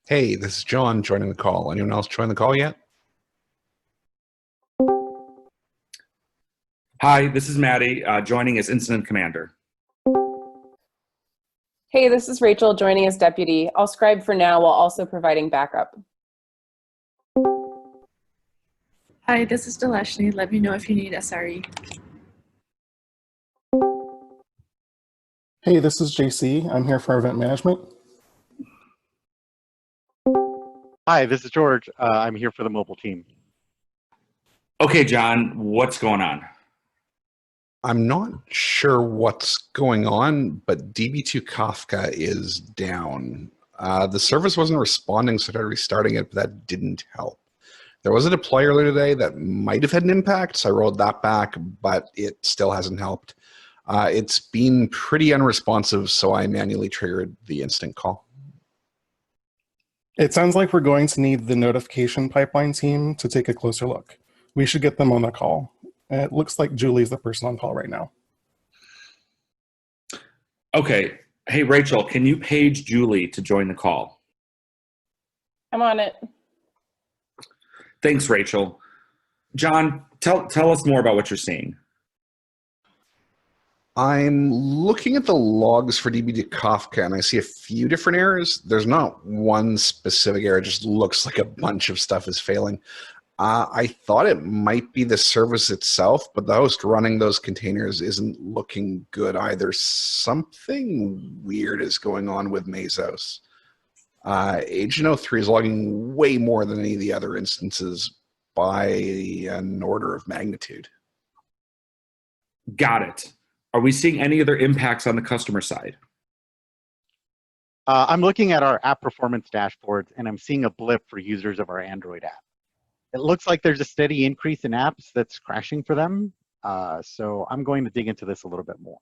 Hey, this is John joining the call. Anyone else join the call yet? Hi, this is Maddie, joining as Incident Commander. Hey, this is Rachel joining as deputy. I'll scribe for now while also providing backup. Hi, this is Delashni. Let me know if you need SRE. Hey, this is JC. I'm here for event management. Hi, this is George. I'm here for the mobile team. Okay, John, what's going on? I'm not sure what's going on, but DB2 Kafka is down. The service wasn't responding, so I tried restarting it, but that didn't help. There was a deploy earlier today that might have had an impact, so I rolled that back, but it still hasn't helped. It's been pretty unresponsive, so I manually triggered the instant call. It sounds like we're going to need the notification pipeline team to take a closer look. We should get them on the call. It looks like Julie's the person on call right now. Okay. Hey, Rachel, can you page Julie to join the call? I'm on it. Thanks, Rachel. John, tell us more about what you're seeing. I'm looking at the logs for DB2 Kafka, and I see a few different errors. There's not one specific error. It just looks like a bunch of stuff is failing. I thought it might be the service itself, but the host running those containers isn't looking good either. Something weird is going on with Mesos. Agent 03 is logging way more than any of the other instances by an order of magnitude. Got it. Are we seeing any other impacts on the customer side? I'm looking at our app performance dashboards, and I'm seeing a blip for users of our Android app. It looks like there's a steady increase in apps that's crashing for them. So I'm going to dig into this a little bit more.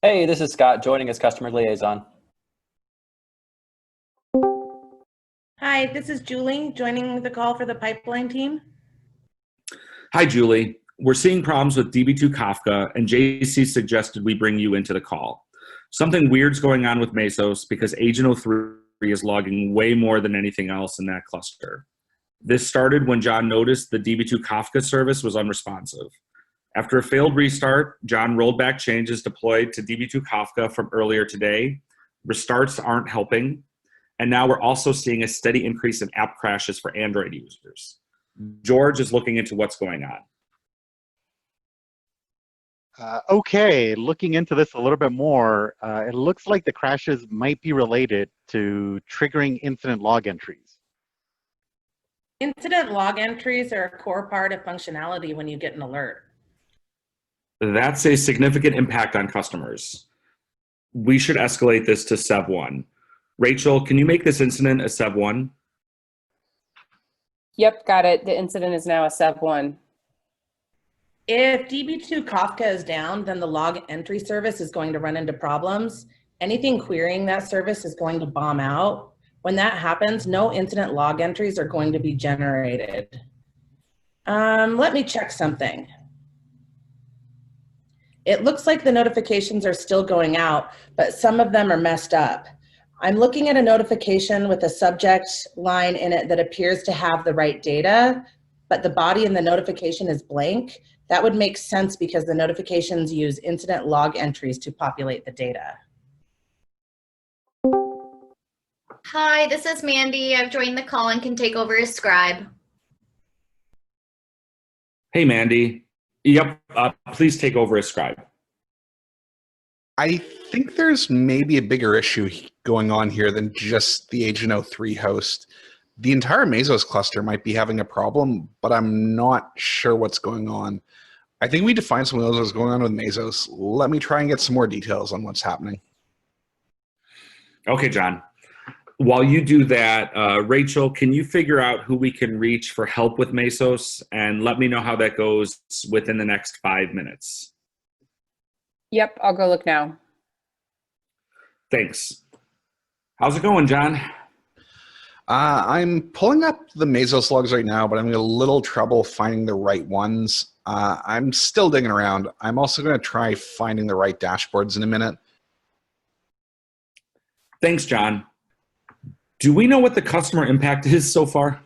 Hey, this is Scott joining as customer liaison. Hi, this is Julie joining the call for the pipeline team. Hi, Julie. We're seeing problems with DB2 Kafka, and JC suggested we bring you into the call. Something weird's going on with Mesos because Agent 03 is logging way more than anything else in that cluster. This started when John noticed the DB2 Kafka service was unresponsive. After a failed restart, John rolled back changes deployed to DB2 Kafka from earlier today. Restarts aren't helping. And now we're also seeing a steady increase in app crashes for Android users. George is looking into what's going on. Okay, looking into this a little bit more, it looks like the crashes might be related to triggering incident log entries. Incident log entries are a core part of functionality when you get an alert. That's a significant impact on customers. We should escalate this to Sev 1. Rachel, can you make this incident a Sev 1? Yep, got it. The incident is now a Sev 1. If DB2 Kafka is down, then the log entry service is going to run into problems. Anything querying that service is going to bomb out. When that happens, no incident log entries are going to be generated. Let me check something. It looks like the notifications are still going out, but some of them are messed up. I'm looking at a notification with a subject line in it that appears to have the right data, but the body in the notification is blank. That would make sense because the notifications use incident log entries to populate the data. Hi, this is Mandy. I've joined the call and can take over as scribe. Hey, Mandy. Yep, please take over as scribe. I think there's maybe a bigger issue going on here than just the Agent 03 host. The entire Mesos cluster might be having a problem, but I'm not sure what's going on. I think we need to find something else that's going on with Mesos. Let me try and get some more details on what's happening. Okay, John. While you do that, Rachel, can you figure out who we can reach for help with Mesos and let me know how that goes within the next 5 minutes? Yep, I'll go look now. Thanks. How's it going, John? I'm pulling up the Mesos logs right now, but I'm having a little trouble finding the right ones. I'm still digging around. I'm also going to try finding the right dashboards in a minute. Thanks, John. Do we know what the customer impact is so far?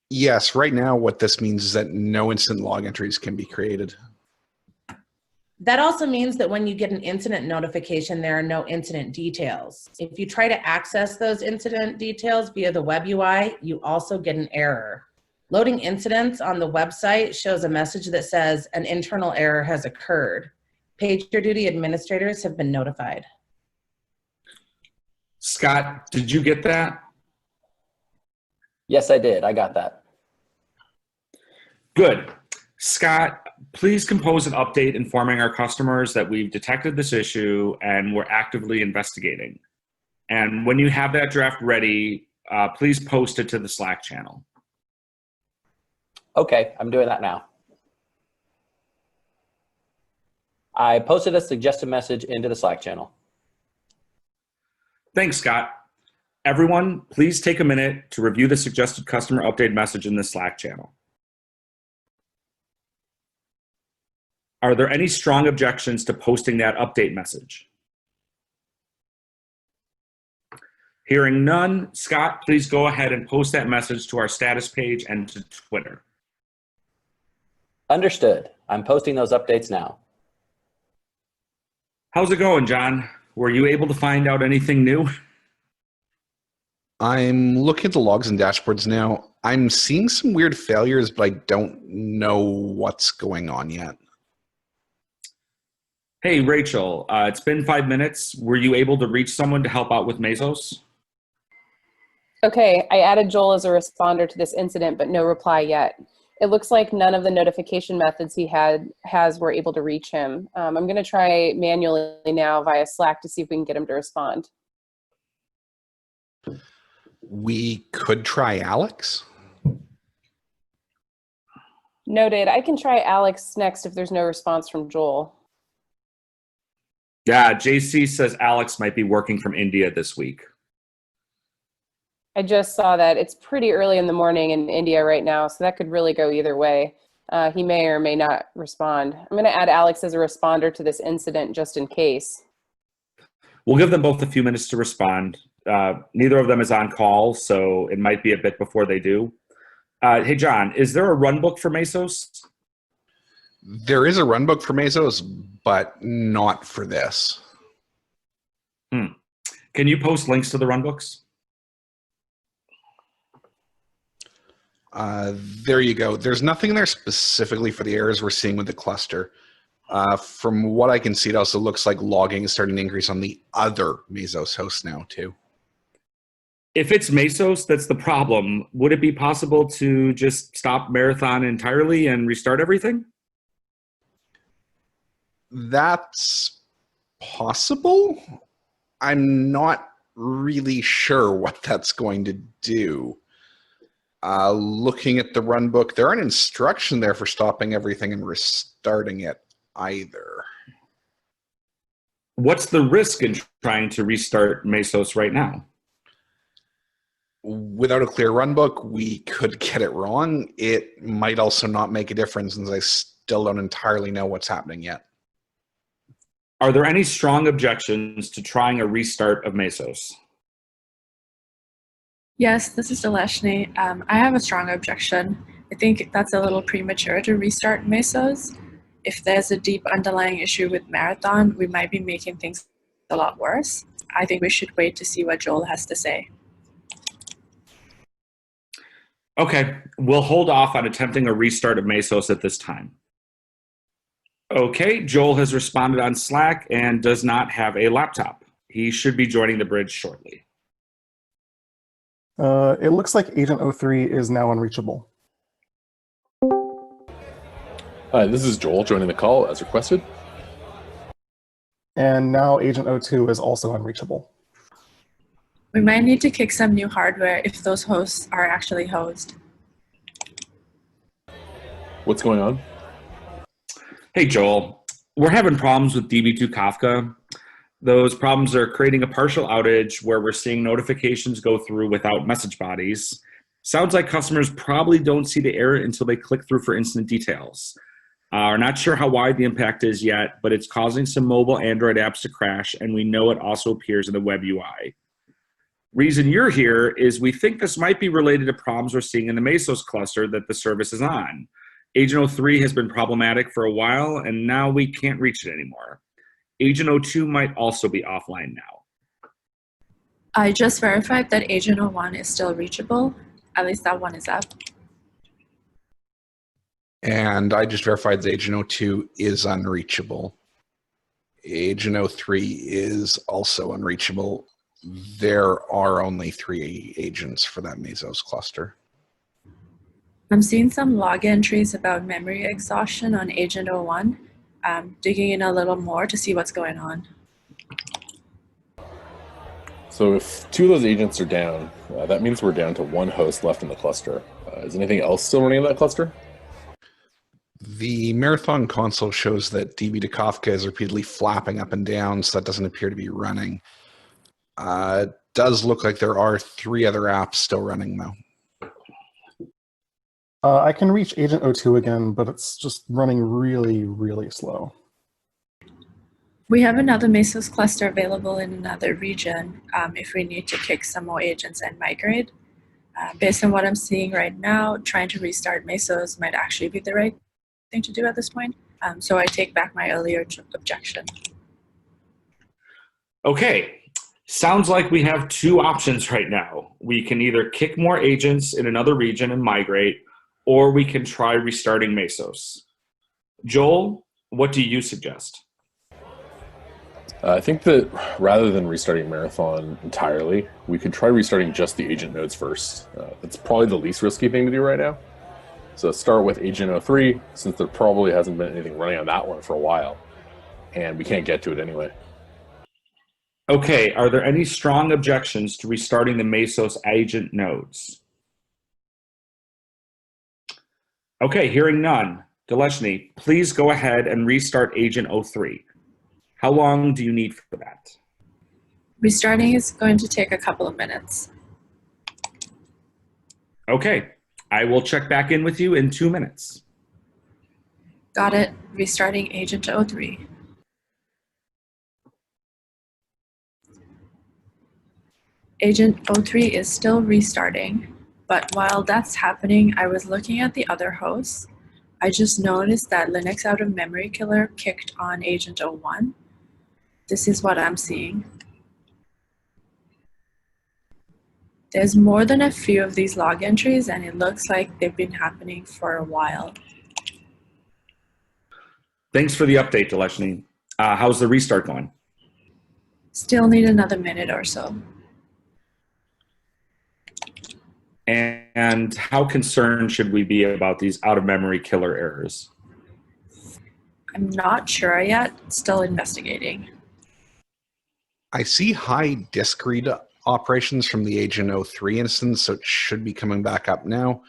Yes, right now what this means is that no instant log entries can be created. That also means that when you get an incident notification, there are no incident details. If you try to access those incident details via the web UI, you also get an error. Loading incidents on the website shows a message that says an internal error has occurred. PagerDuty administrators have been notified. Scott, did you get that? Yes, I did. I got that. Good. Scott, please compose an update informing our customers that we've detected this issue and we're actively investigating. And when you have that draft ready, please post it to the Slack channel. Okay, I'm doing that now. I posted a suggested message into the Slack channel. Thanks, Scott. Everyone, please take a minute to review the suggested customer update message in the Slack channel. Are there any strong objections to posting that update message? Hearing none, Scott, please go ahead and post that message to our status page and to Twitter. Understood. I'm posting those updates now. How's it going, John? Were you able to find out anything new? I'm looking at the logs and dashboards now. I'm seeing some weird failures, but I don't know what's going on yet. Hey, Rachel, it's been 5 minutes. Were you able to reach someone to help out with Mesos? Okay, I added Joel as a responder to this incident, but no reply yet. It looks like none of the notification methods he has were able to reach him. I'm going to try manually now via Slack to see if we can get him to respond. We could try Alex. Noted. I can try Alex next if there's no response from Joel. Yeah, JC says Alex might be working from India this week. I just saw that. It's pretty early in the morning in India right now, so that could really go either way. He may or may not respond. I'm going to add Alex as a responder to this incident just in case. We'll give them both a few minutes to respond. Neither of them is on call, so it might be a bit before they do. Hey, John, is there a runbook for Mesos? There is a runbook for Mesos, but not for this. Can you post links to the runbooks? There you go. There's nothing there specifically for the errors we're seeing with the cluster. From what I can see, it also looks like logging is starting to increase on the other Mesos hosts now, too. If it's Mesos that's the problem, would it be possible to just stop Marathon entirely and restart everything? That's possible. I'm not really sure what that's going to do. Looking at the runbook, there aren't instructions there for stopping everything and restarting it either. What's the risk in trying to restart Mesos right now? Without a clear runbook, we could get it wrong. It might also not make a difference, since I still don't entirely know what's happening yet. Are there any strong objections to trying a restart of Mesos? Yes, this is Deleshny. I have a strong objection. I think that's a little premature to restart Mesos. If there's a deep underlying issue with Marathon, we might be making things a lot worse. I think we should wait to see what Joel has to say. Okay, we'll hold off on attempting a restart of Mesos at this time. Okay, Joel has responded on Slack and does not have a laptop. He should be joining the bridge shortly. It looks like Agent 03 is now unreachable. Hi, this is Joel joining the call as requested. And now Agent 02 is also unreachable. We might need to kick some new hardware if those hosts are actually hosted. What's going on? Hey, Joel. We're having problems with DB2 Kafka. Those problems are creating a partial outage where we're seeing notifications go through without message bodies. Sounds like customers probably don't see the error until they click through for incident details. We're not sure how wide the impact is yet, but it's causing some mobile Android apps to crash, and we know it also appears in the web UI. Reason you're here is we think this might be related to problems we're seeing in the Mesos cluster that the service is on. Agent 03 has been problematic for a while, and now we can't reach it anymore. Agent 02 might also be offline now. I just verified that Agent 01 is still reachable. At least that one is up. And I just verified that Agent 02 is unreachable. Agent 03 is also unreachable. There are only 3 agents for that Mesos cluster. I'm seeing some log entries about memory exhaustion on Agent 01. I'm digging in a little more to see what's going on. So if 2 of those agents are down, that means we're down to 1 host left in the cluster. Is anything else still running in that cluster? The Marathon console shows that DB to Kafka is repeatedly flapping up and down, so that doesn't appear to be running. It does look like there are 3 other apps still running, though. I can reach Agent 02 again, but it's just running really, really slow. We have another Mesos cluster available in another region if we need to kick some more agents and migrate. Based on what I'm seeing right now, trying to restart Mesos might actually be the right thing to do at this point. So I take back my earlier objection. Okay, sounds like we have 2 options right now. We can either kick more agents in another region and migrate, or we can try restarting Mesos. Joel, what do you suggest? I think that rather than restarting Marathon entirely, we could try restarting just the agent nodes first. That's probably the least risky thing to do right now. So start with Agent 03, since there probably hasn't been anything running on that one for a while, and we can't get to it anyway. Okay, are there any strong objections to restarting the Mesos agent nodes? Okay, hearing none. Deleshny, please go ahead and restart Agent 03. How long do you need for that? Restarting is going to take a couple of minutes. Okay, I will check back in with you in 2 minutes. Got it. Restarting Agent 03. Agent 03 is still restarting, but while that's happening, I was looking at the other hosts. I just noticed that Linux out of memory killer kicked on Agent 01. This is what I'm seeing. There's more than a few of these log entries, and it looks like they've been happening for a while. Thanks for the update, Deleshny. How's the restart going? Still need another minute or so. And how concerned should we be about these out-of-memory killer errors? I'm not sure yet. Still investigating. I see high disk read operations from the Agent 03 instance, so it should be coming back up now,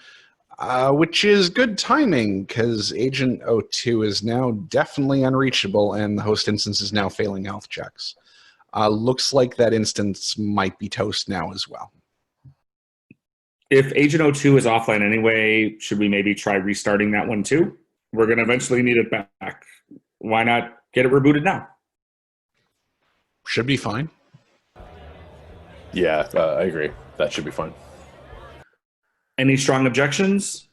which is good timing because Agent 02 is now definitely unreachable and the host instance is now failing health checks. Looks like that instance might be toast now as well. If Agent 02 is offline anyway, should we maybe try restarting that one too? We're going to eventually need it back. Why not get it rebooted now? Should be fine. Yeah, I agree. That should be fine. Any strong objections?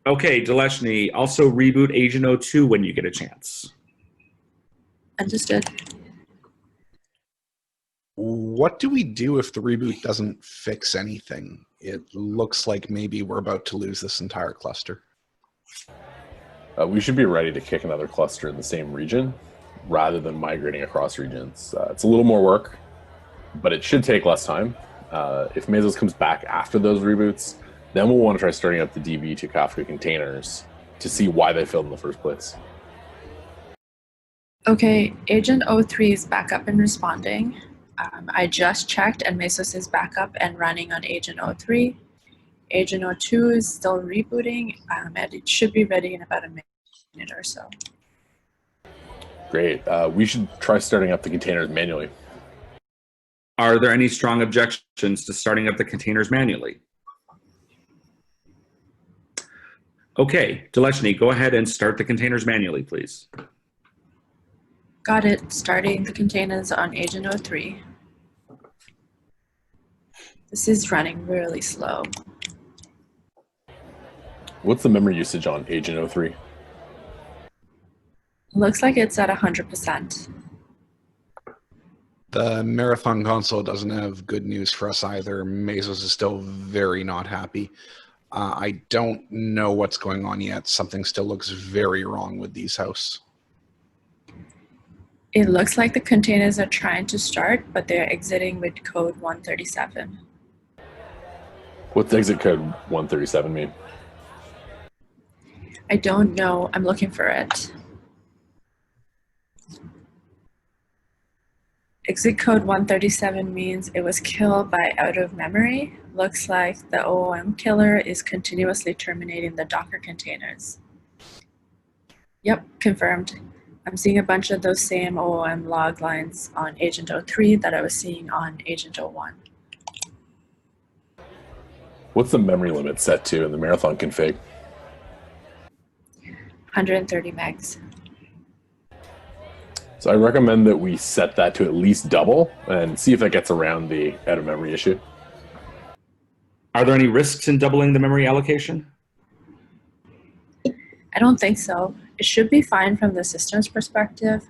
Okay, Deleshny, also reboot Agent 02 when you get a chance. Understood. What do we do if the reboot doesn't fix anything? It looks like maybe we're about to lose this entire cluster. We should be ready to kick another cluster in the same region rather than migrating across regions. It's a little more work, but it should take less time. If Mesos comes back after those reboots, then we'll want to try starting up the DB to Kafka containers to see why they failed in the first place. Okay, Agent 03 is back up and responding. I just checked and Mesos is back up and running on Agent 03. Agent 02 is still rebooting and it should be ready in about a minute or so. Great. We should try starting up the containers manually. Are there any strong objections to starting up the containers manually? Okay, Deleshny, go ahead and start the containers manually, please. Got it. Starting the containers on Agent 03. This is running really slow. What's the memory usage on Agent 03? Looks like it's at 100%. The Marathon console doesn't have good news for us either. Mesos is still very not happy. I don't know what's going on yet. Something still looks very wrong with these house. It looks like the containers are trying to start, but they're exiting with code 137. What's exit code 137 mean? I don't know. I'm looking for it. Exit code 137 means it was killed by out of memory. Looks like the OOM killer is continuously terminating the Docker containers. Yep, confirmed. I'm seeing a bunch of those same OOM log lines on Agent 03 that I was seeing on Agent 01. What's the memory limit set to in the Marathon config? 130 megs. So I recommend that we set that to at least double and see if that gets around the out of memory issue. Are there any risks in doubling the memory allocation? I don't think so. It should be fine from the system's perspective.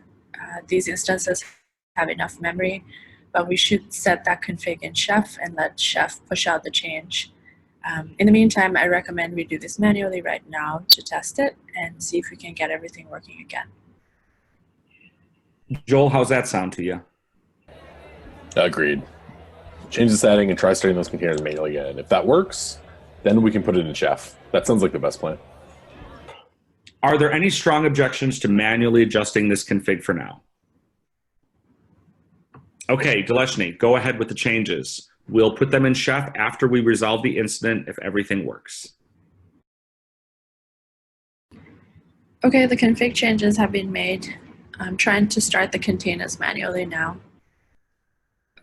These instances have enough memory, but we should set that config in Chef and let Chef push out the change. In the meantime, I recommend we do this manually right now to test it and see if we can get everything working again. Joel, how's that sound to you? Agreed. Change the setting and try starting those containers manually again. If that works, then we can put it in Chef. That sounds like the best plan. Are there any strong objections to manually adjusting this config for now? Okay, Deleshny, go ahead with the changes. We'll put them in Chef after we resolve the incident if everything works. Okay, the config changes have been made. I'm trying to start the containers manually now.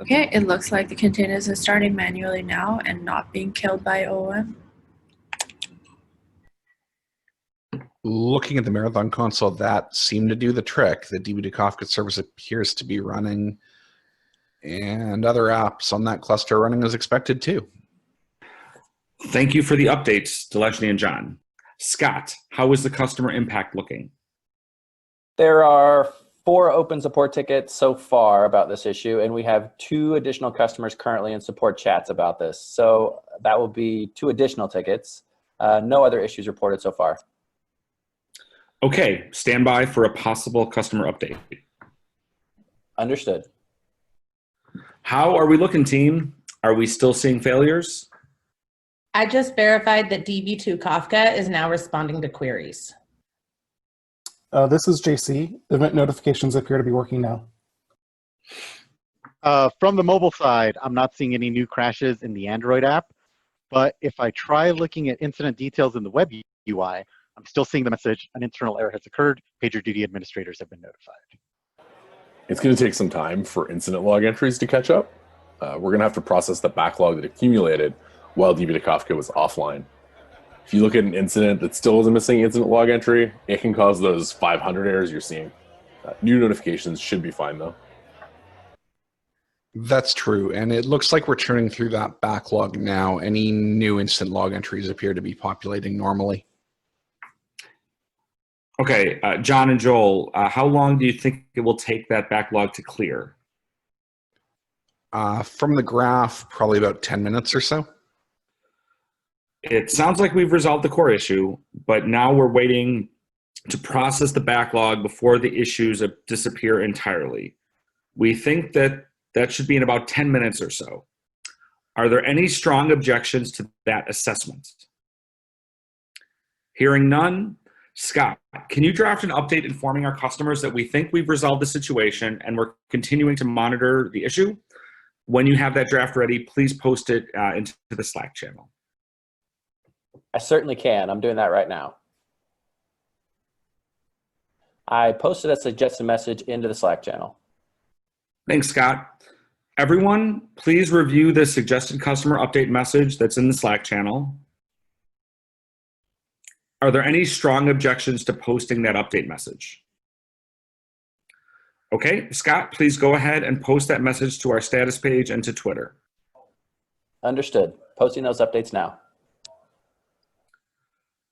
Okay, it looks like the containers are starting manually now and not being killed by OOM. Looking at the Marathon console, that seemed to do the trick. The DB2 Kafka service appears to be running, and other apps on that cluster are running as expected too. Thank you for the updates, Deleshny and John. Scott, how is the customer impact looking? There are 4 open support tickets so far about this issue, and we have 2 additional customers currently in support chats about this. So that will be 2 additional tickets. No other issues reported so far. Okay, stand by for a possible customer update. Understood. How are we looking, team? Are we still seeing failures? I just verified that DB2 Kafka is now responding to queries. This is JC. Event notifications appear to be working now. From the mobile side, I'm not seeing any new crashes in the Android app, but if I try looking at incident details in the web UI, I'm still seeing the message, an internal error has occurred, PagerDuty administrators have been notified. It's going to take some time for incident log entries to catch up. We're going to have to process the backlog that accumulated while DB2 Kafka was offline. If you look at an incident that still has a missing incident log entry, it can cause those 500 errors you're seeing. New notifications should be fine though. That's true, and it looks like we're churning through that backlog now. Any new instant log entries appear to be populating normally. Okay, John and Joel, how long do you think it will take that backlog to clear? From the graph, probably about 10 minutes or so. It sounds like we've resolved the core issue, but now we're waiting to process the backlog before the issues disappear entirely. We think that that should be in about 10 minutes or so. Are there any strong objections to that assessment? Hearing none, Scott, can you draft an update informing our customers that we think we've resolved the situation and we're continuing to monitor the issue? When you have that draft ready, please post it into the Slack channel. I certainly can. I'm doing that right now. I posted a suggested message into the Slack channel. Thanks, Scott. Everyone, please review the suggested customer update message that's in the Slack channel. Are there any strong objections to posting that update message? Okay, Scott, please go ahead and post that message to our status page and to Twitter. Understood. Posting those updates now.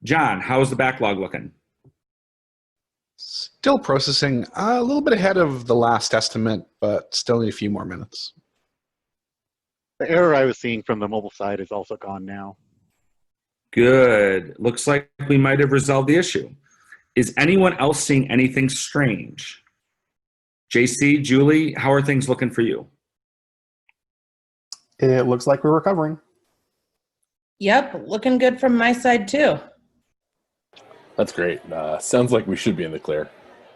John, how's the backlog looking? Still processing, a little bit ahead of the last estimate, but still need a few more minutes. The error I was seeing from the mobile side is also gone now. Good. Looks like we might have resolved the issue. Is anyone else seeing anything strange? JC, Julie, how are things looking for you? It looks like we're recovering. Yep, looking good from my side too. That's great. Sounds like we should be in the clear.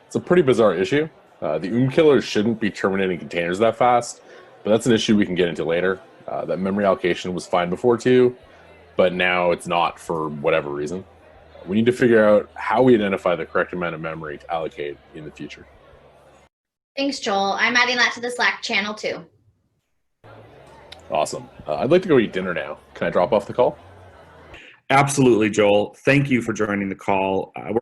It's a pretty bizarre issue. The killers shouldn't be terminating containers that fast, but that's an issue we can get into later. That memory allocation was fine before too, but now it's not for whatever reason. We need to figure out how we identify the correct amount of memory to allocate in the future. Thanks, Joel. I'm adding that to the Slack channel too. Awesome. I'd like to go eat dinner now. Can I drop off the call? Absolutely, Joel. Thank you for joining the call.